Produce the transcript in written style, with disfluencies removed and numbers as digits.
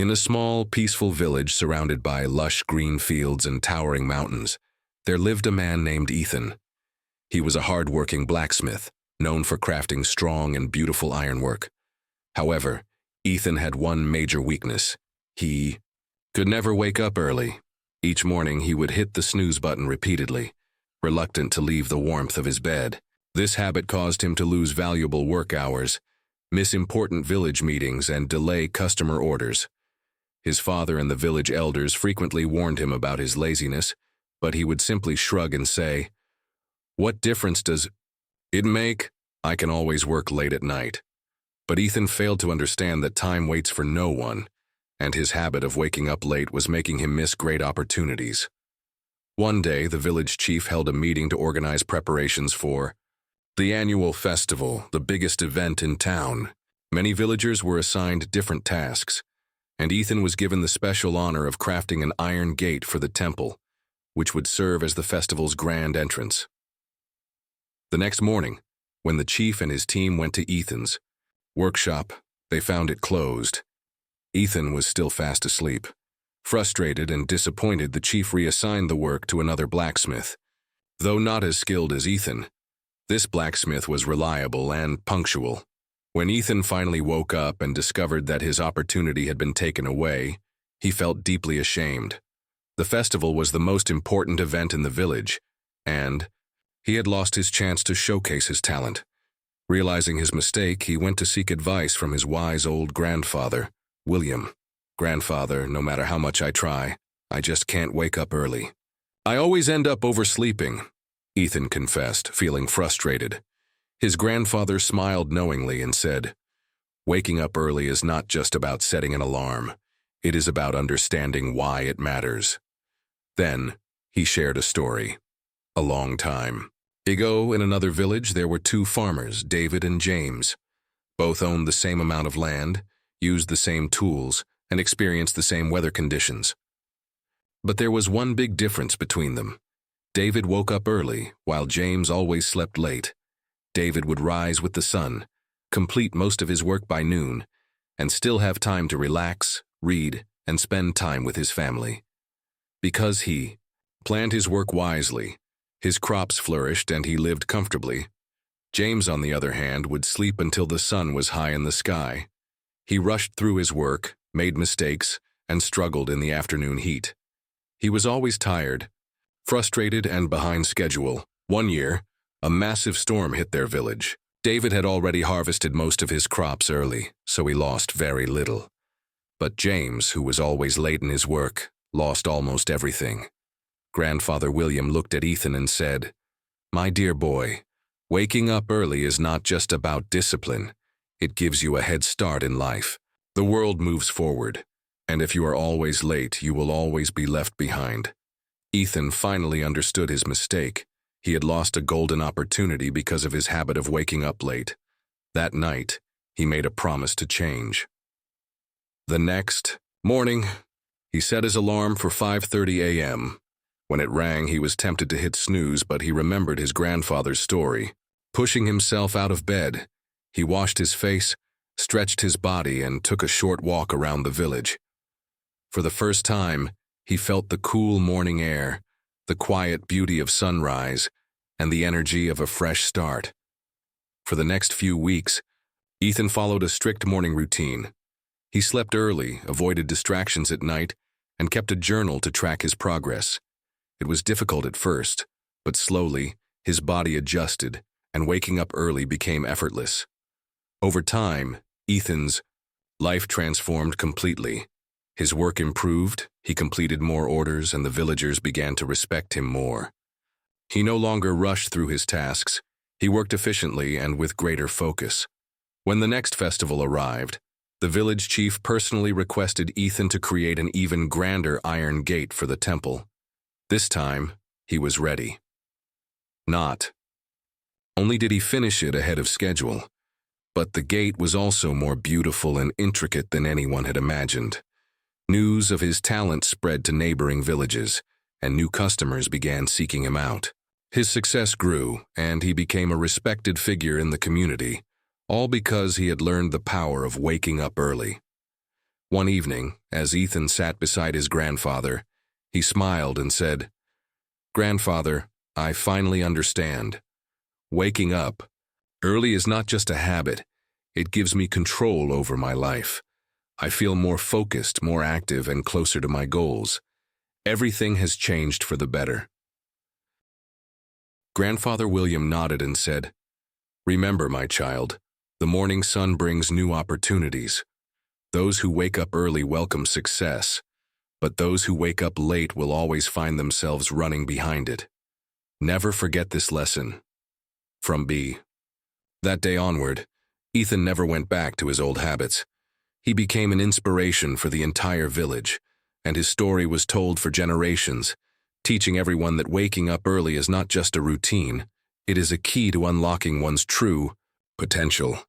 In a small, peaceful village surrounded by lush green fields and towering mountains, there lived a man named Ethan. He was a hard-working blacksmith, known for crafting strong and beautiful ironwork. However, Ethan had one major weakness. He could never wake up early. Each morning he would hit the snooze button repeatedly, reluctant to leave the warmth of his bed. This habit caused him to lose valuable work hours, miss important village meetings, and delay customer orders. His father and the village elders frequently warned him about his laziness, but he would simply shrug and say, "What difference does it make? I can always work late at night." But Ethan failed to understand that time waits for no one, and his habit of waking up late was making him miss great opportunities. One day, the village chief held a meeting to organize preparations for the annual festival, the biggest event in town. Many villagers were assigned different tasks, and Ethan was given the special honor of crafting an iron gate for the temple, which would serve as the festival's grand entrance. The next morning, when the chief and his team went to Ethan's workshop, they found it closed. Ethan was still fast asleep. Frustrated and disappointed, the chief reassigned the work to another blacksmith. Though not as skilled as Ethan, this blacksmith was reliable and punctual. When Ethan finally woke up and discovered that his opportunity had been taken away, he felt deeply ashamed. The festival was the most important event in the village, and he had lost his chance to showcase his talent. Realizing his mistake, he went to seek advice from his wise old grandfather, William. "Grandfather, no matter how much I try, I just can't wake up early. I always end up oversleeping," Ethan confessed, feeling frustrated. His grandfather smiled knowingly and said, "Waking up early is not just about setting an alarm. It is about understanding why it matters." Then, he shared a story. A long time ago, in another village, there were two farmers, David and James. Both owned the same amount of land, used the same tools, and experienced the same weather conditions. But there was one big difference between them. David woke up early, while James always slept late. David would rise with the sun, complete most of his work by noon, and still have time to relax, read, and spend time with his family. Because he planned his work wisely, his crops flourished and he lived comfortably. James, on the other hand, would sleep until the sun was high in the sky. He rushed through his work, made mistakes, and struggled in the afternoon heat. He was always tired, frustrated, and behind schedule. One year, a massive storm hit their village. David had already harvested most of his crops early, so he lost very little. But James, who was always late in his work, lost almost everything. Grandfather William looked at Ethan and said, "My dear boy, waking up early is not just about discipline. It gives you a head start in life. The world moves forward, and if you are always late, you will always be left behind." Ethan finally understood his mistake. He had lost a golden opportunity because of his habit of waking up late. That night, he made a promise to change. The next morning, he set his alarm for 5:30 a.m. When it rang, he was tempted to hit snooze, but he remembered his grandfather's story. Pushing himself out of bed, he washed his face, stretched his body, and took a short walk around the village. For the first time, he felt the cool morning air, the quiet beauty of sunrise, and the energy of a fresh start. For the next few weeks, Ethan followed a strict morning routine. He slept early, avoided distractions at night, and kept a journal to track his progress. It was difficult at first, but slowly, his body adjusted, and waking up early became effortless. Over time, Ethan's life transformed completely. His work improved, he completed more orders, and the villagers began to respect him more. He no longer rushed through his tasks. He worked efficiently and with greater focus. When the next festival arrived, the village chief personally requested Ethan to create an even grander iron gate for the temple. This time, he was ready. Not only did he finish it ahead of schedule, but the gate was also more beautiful and intricate than anyone had imagined. News of his talent spread to neighboring villages, and new customers began seeking him out. His success grew, and he became a respected figure in the community, all because he had learned the power of waking up early. One evening, as Ethan sat beside his grandfather, he smiled and said, "Grandfather, I finally understand. Waking up early is not just a habit, it gives me control over my life. I feel more focused, more active, and closer to my goals. Everything has changed for the better." Grandfather William nodded and said, "Remember, my child, the morning sun brings new opportunities. Those who wake up early welcome success, but those who wake up late will always find themselves running behind it. Never forget this lesson." From B. That day onward, Ethan never went back to his old habits. He became an inspiration for the entire village, and his story was told for generations, teaching everyone that waking up early is not just a routine, it is a key to unlocking one's true potential.